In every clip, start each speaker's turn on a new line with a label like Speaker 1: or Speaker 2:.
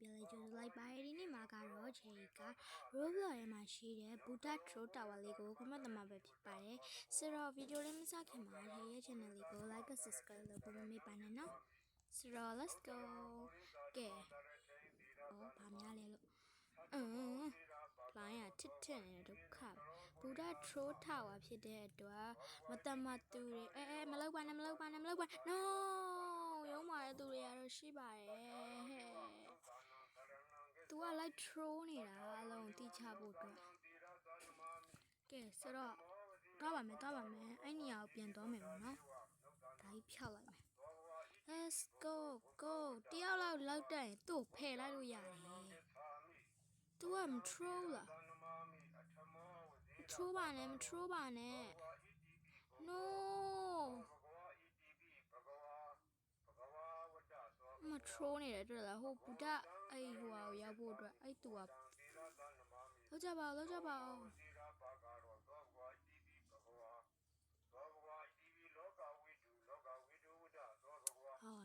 Speaker 1: ပြန်လဲကြိုးလိုက်ပါတယ်ဒီနေ့မှာကတော့ချေက Roblox ထဲမှာရှိတဲ့ Buddha Troll Tower လေးကိုခမတ်သမားပဲဖြစ်ပါတယ်ဆိုတော့ video လေးမစခင်မှာချေရဲ့ channel လေးကို like and subscribe လုပ်ဖို့မမေ့ပါနဲ့နော်ဆိုတော့ let's go ကဲဘာများလဲလို့လိုင်းရထစ်ထစ်နေဒုက္ခဘူဒါ troll tower ဖြစ်တဲ့အတွက်မတမတူတွေမလောက်ပါနဲ့no ရုံးမာတဲ့သူတွေကတော့ရှိပါတယ်ဟဲ့ तू က like troll နေတာအလုံးတိချဖို့အတွက်ကဲဆိုတော့သွားပါမယ်အဲ့နေရာကိုပြန်သွားမယ်ပေါ့နော်ဒါကြီးဖြောက်လိုက်မယ် let's go တယောက်လောက်တက်ရင်သူ့ဖယ်လိုက်လို့ရတယ်तू ကမ troll လားမ troll ပါနဲ့ no မ troll နေတယ်တွေ့လားဟိုဘူဒအဲ့ဟိုဟာကိုရောက်ဖို့အတွက်အဲ့ तू ကလောက်ကြပါဦး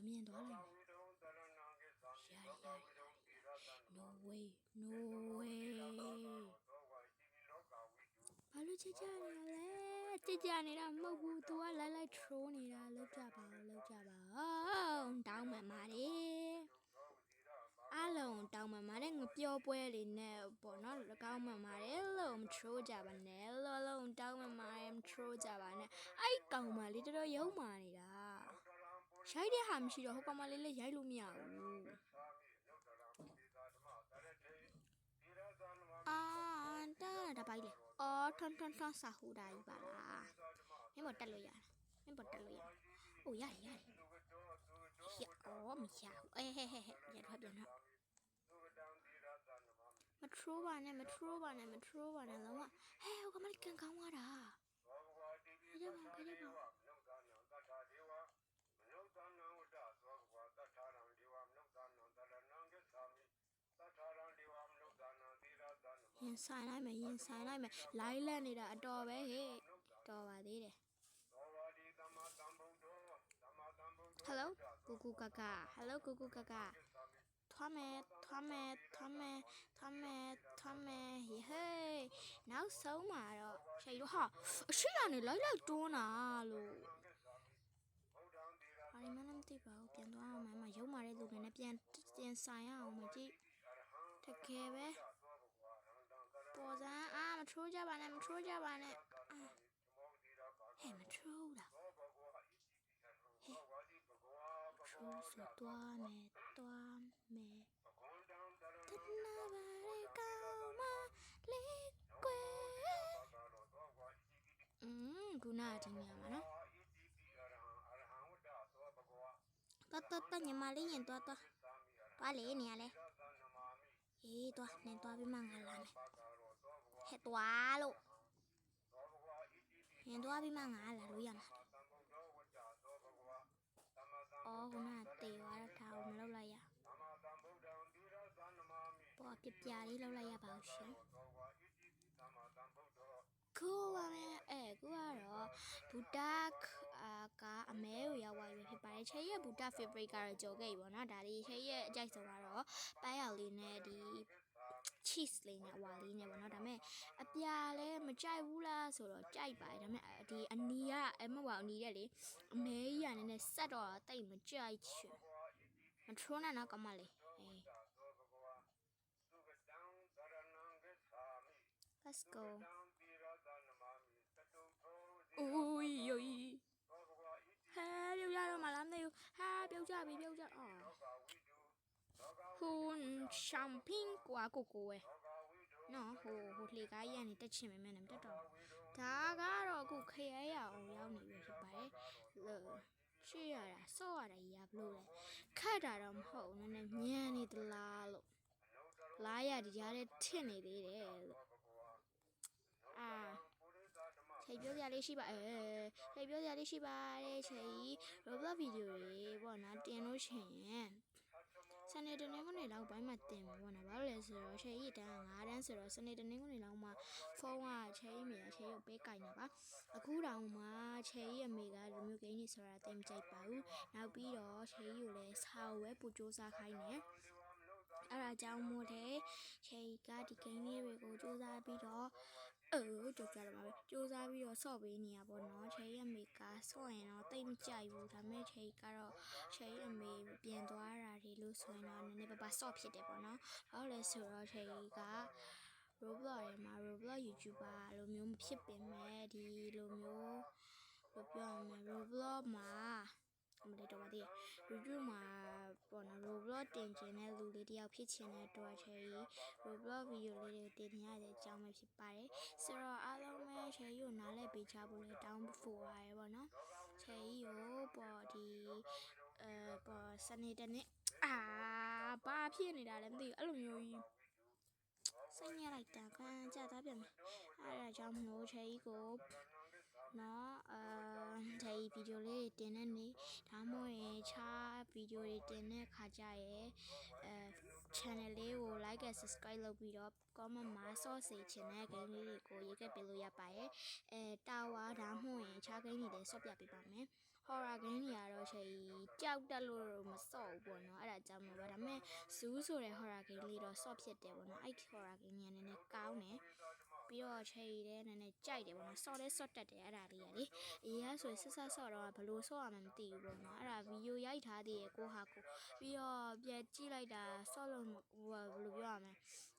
Speaker 1: မြင်သွားလိုက်မယ်ရ no way ဘာလို့ကြကြနေတာမဟုတ်ဘူး तू ကလိုက် troll နေတာလောက်ကြပါဦးတောင်းမှန်ပါတယ်အလုံးတောင်းမှန်ပါတယ်ငပြောပွဲလေးနဲ့ပေါ့နော်ကောင်းမှန်ပါတယ်လို့မ troll ကြပါနဲ့လုံးတောင်းမှန်ပါတယ်မ troll ကြပါနဲ့အဲ့ကောင်မလေးတော်ရုံမာနေတာရိုက်တဲ့ဟာမရှိတော့ဟိုကောင်မလေးလည်းရိုက်လို့မရဘူးဒါပိုက်လေထွန်းစာဟူတာကြီးပါလားမင်းမတက်လို့ရအိုးရတယ်မရဘူးဟဲ့ရထွက်ပြန်တော့မ troll ပါနဲ့လုံးဝဟဲ့ဟိုကောင်မလေးကန်ကောင်းသွားတာကြည့်ပါရင်ဆိုင်လိုက်မယ်လိုင်းလက်နေတာအတော်ပဲဟဲ့တော်ပါသေးတယ် hello ကူကူကာကာထွားမယ်ဟေးနောက်ဆုံးမှာတော့ရှိတော့ဟာအရှိရနေလိုက်တွန်းတာလို့ဘာမှမသိပါဘူးပြန်သွားအောင်မရုံမာတဲ့လူတွေနဲ့ပြန်ဆိုင်အောင်မကြည့်တကယ်ပဲပေါ်စမ်းမထိုးကြပါနဲ့ဟဲ့မထိုးလားဟဲ့ထိုးဆိုသွားမယ်တနာပါလေကောင်းမလေးကွယ်ခုနကတင်ရမှာနော်တော်ညီမလေးရင်သွားလေနေရလဲသွားပြီးမှငါလာမယ်ဟဲ့သွားလို့ရင်သွားပြီးမှငါလာလို့ရမှာခုနတေသွားတော့ထားအောင်မလုပ်လိုက်ရပေါ်ပြပြလေးလုပ်လိုက်ရပါဦးရှင်ကိုပါမယ်ကိုကတော့ဘူတာကအမဲကိုရောက်သွားပြီဖြစ်ပါတယ်ချေရဲ့ဘူတာ favorite ကတော့ကြော်ခဲ့ပြီပေါ့နော်ဒါလေးချေရဲ့အကြိုက်ဆုံးကတော့ပန်းရောင်လေးနဲ့ဒီ cheese လေးနဲ့ဝါလေးနဲ့ပေါ့နော်ဒါပေမဲ့အပြာလည်းမကြိုက်ဘူးလားဆိုတော့ကြိုက်ပါတယ်ဒါပေမဲ့ဒီအနီကမဟုတ်ပါဘူးအနီတဲ့လေအမဲကြီးကလည်းဆက်တော့တိတ်မကြိုက်ချင်မထုံးနဲ့တော့ကမလေးlet's go အိုးယိုဟဲပြုတ်ရတော့မလားမသိဘူးပြုတ်ကြပြီဟိုရှမ်ပင်းကွာကိုနော်ဟိုလေကားရန်နေတက်ချင်မယ်မတက်တော့ဒါကတော့အခုခရဲရအောင်ရောက်နေပြီဖြစ်ပါတယ်ရှေ့ရတာစော့ရတာရဘလို့လဲခတ်တာတော့မဟုတ်နည်းနည်းညံနေသလားလို့လားရဒီကြားထဲထစ်နေသေးတယ်လို့ချေပြောစရာလေးရှိပါတယ်ချေ Roblox ဗီဒီယိုတွေပေါ့နော်တင်လို့ရှိရင်စနေတနင်္ဂနွေလောက်ပိုင်းမှာတင်မှာပေါ့နော်ဘာလို့လဲဆိုတော့ချေကြီးတန်း9တန်းဆိုတော့စနေတနင်္ဂနွေလောက်မှာဖုန်းကချေကြီးမိချေကိုပေးကင်တာပါအခုတောင်မှချေကြီးအမေကဒီမျိုးဂိမ်းကြီးဆိုတာတင်မကြိုက်ပါဘူးနောက်ပြီးတော့ချေကြီးကိုလည်းစာဝဲပူစူးစားခိုင်းတယ်အဲ့ဒါ ကြောင့်မို့တဲ့ချေကဒီ game လေးတွေကိုစူးစမ်းပြီးတော့ကြောက်ကြတော့မှာပဲစူးစမ်းပြီးတော့ဆော့ပေးနေရပေါ့နော်ချေရဲ့မေကဆော့ရင်တော့တိတ်မကြိုက်ဘူးဒါပေမဲ့ချေကတော့ချေရဲ့မေပြင်သွားတာတွေလို့ဆိုရင်တော့နည်းနည်းပါဆော့ဖြစ်တယ်ပေါ့နော်ဟုတ်လဲဆိုတော့ချေကRoblox ရဲ့မှာ Roblox YouTuber လိုမျိုးမဖြစ်ပင်မဲ့ဒီလိုမျိုးလို့ပြောရမယ် Roblox မှာမလေးတော့ပါသေး YouTube မှာပေါ့နော် Roblox တင်ချင်တဲ့လူလေးတယောက်ဖြစ်ချင်တဲ့အတွက်ချေ Roblox ဗီဒီယိုလေးတွေတင်နေရတဲ့အကြောင်းပဲဖြစ်ပါတယ်ဆိုတော့အားလုံးပဲချေကိုနားလည်ပေးချဖို့လေတောင်းဖို့ရတယ်ပေါ့နော်ချေကိုပေါ့ဒီပေါ့စနေတနေ့ဘာဖြစ်နေတာလဲမသိဘူးအဲ့လိုမျိုးကြီးစိတ်ညစ်လိုက်တာခံကြသားပြန်မယ်အဲ့ဒါကြောင့်မလို့ချေကိုနော်ဒီဗီဒီယိုလေးတင်နေနေဒါမှမဟုတ်ရင်ခြားဗီဒီယိုတွေတင်တဲ့ခါကြရဲ့channel လေးကို like and subscribe လုပ်ပြီးတော့ comment မှာဆော့စေချင်တဲ့ game လေးတွေကိုရေးခဲ့ပေးလို့ရပါရဲ့တာဝါဒါမှမဟုတ်ရင်ခြား game တွေလည်းဆော့ပြပေးပါမယ် horror game တွေကတော့ချိန်ကြောက်တက်လို့မဆော့ဘူးပေါ့နော်အဲ့ဒါကြောင့်မလို့ပါဒါပေမဲ့ zoo ဆိုတဲ့ horror game လေးတော့ဆော့ဖြစ်တယ်ပေါ့နော်အဲ့ horror game ကြီးကနည်းနည်းကောင်းတယ်ပြီးတော့ချိန်လည်းနည်းနည်းကြိုက်တယ်ပေါ့နော်ဆော့လဲဆော့တက်တယ်အဲ့ဒါလေးကလေအေးရဆိုရင်ဆက်ဆော့တော့ဘလို့ဆော့ရမှမသိဘူးပေါ့နော်အဲ့ဒါဗီဒီယိုရိုက်ထားသေးရဲ့ကိုဟာကိုပြီးတော့ပြန်ကြည့်လိုက်တာဆော့လို့ဟိုဘယ်လိုပြောရမလဲ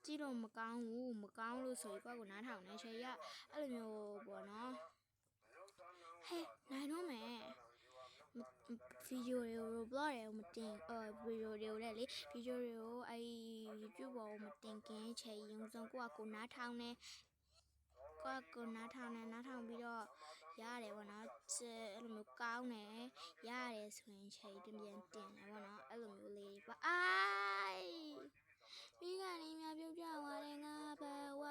Speaker 1: ကြည့်လို့မကောင်းဘူးမကောင်းလို့ဆိုပြီးကိုကနားထောင်နေချိန်ကအဲ့လိုမျိုးပေါ့နော်ဟဲ့နိုင်တော့မယ်ဗီဒီယိုတွေကို Roblox တွေကိုမတင်ဗီဒီယိုတွေကိုလည်းလေဗီဒီယိုတွေကိုအဲ့ YouTube ပေါ်ကိုမတင်ခင်ချိန်ရုံစုံကိုနားထောင်နေကိုနားထောင်ပြီးတော့ရတယ်ပေါ့နော်အဲ့လိုမျိုးကောင်းတယ်ရတယ်ဆိုရင်ချိန်ပြန်တင်တယ်ပေါ့နော်အဲ့လိုမျိုးလေးပါအိုင်ပြီးကနေများပြုတ်ကြသွားတယ်ငါဘဝ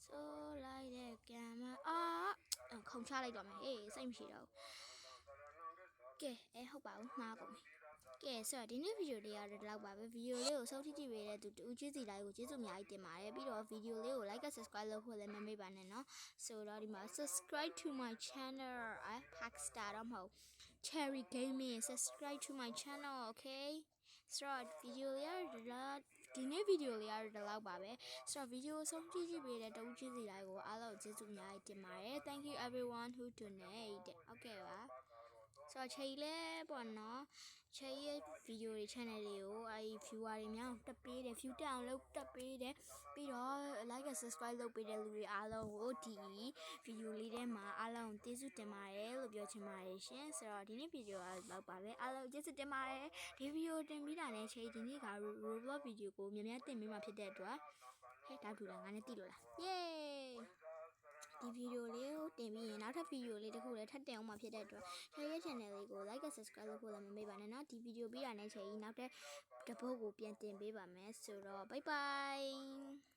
Speaker 1: ဆိုလိုက်တဲ့ကံမခုံချလိုက်တော့မယ်ဟေးစိတ်မရှိတော့ကဲဟုတ်ပါဘူးမှားကုန်ပြီကဲဆိုတော့ဒီနေ့ဗီဒီယိုလေးကတော့ဒီလောက်ပါပဲဗီဒီယိုလေးကိုဆုံးဖြတ်ကြည့်ပေးတဲ့သူတူကျေးဇူးလိုက်ကိုကျေးဇူးအများကြီးတင်ပါတယ်ပြီးတော့ဗီဒီယိုလေးကို like and subscribe လုပ်ဖို့လည်းမမေ့ပါနဲ့နော်ဆိုတော့ဒီမှာ subscribe to my channel Packstar တော့မဟုတ် Cherry Gaming subscribe to my channel okay ဆိုတော့ဗီဒီယိုလေးကတော့ဒီနေ့ဗီဒီယိုလေးကတော့ဒီလောက်ပါပဲဆိုတော့ဗီဒီယိုဆုံးဖြတ်ကြည့်ပေးတဲ့တူကျေးဇူးလိုက်ကိုအားလုံးကျေးဇူးအများကြီးတင်ပါတယ် thank you everyone who donate ဟုတ်ကဲ့ပါဆိုတော့ချိန်လဲပေါ့နော်ချိန်ရဲ့ဗီဒီယိုတွေ channel တွေကိုအဲ့ viewer တွေများတက်ပေးတယ် view တက်အောင်လုပ်တက်ပေးတယ်ပြီးတော့ like and subscribe လုပ်ပေးတဲ့လူတွေအားလုံးကိုဒီဗီဒီယိုလေးထဲမှာအားလုံးကျေးဇူးတင်ပါတယ်လို့ပြောချင်ပါတယ်ရှင်ဆိုတော့ဒီနေ့ဗီဒီယိုကတော့ပါပဲအားလုံးကျေးဇူးတင်ပါတယ်ဒီဗီဒီယိုတင်ပြီးတာနဲ့ချိန်ဒီနေ့က Roblox ဗီဒီယိုကိုများတင်ပေးမှဖြစ်တဲ့အတွက်ဟဲ့တောက်ထူလာငါနဲ့တိလို့လား yayဒီဗီဒီယိုလေးကိုတင်ပြီးရင်နောက်ထပ်ဗီဒီယိုလေးတစ်ခုလည်းထပ်တင်အောင်မှာဖြစ်တဲ့အတွက် Share ရဲ့ channel လေးကို like and subscribe လုပ်ဖို့လည်းမမေ့ပါနဲ့နော်ဒီဗီဒီယိုပြီးတာနဲ့ချိန်နောက်ထပ်တစ်ပုတ်ကိုပြန်တင်ပေးပါမယ်ဆိုတော့ bye bye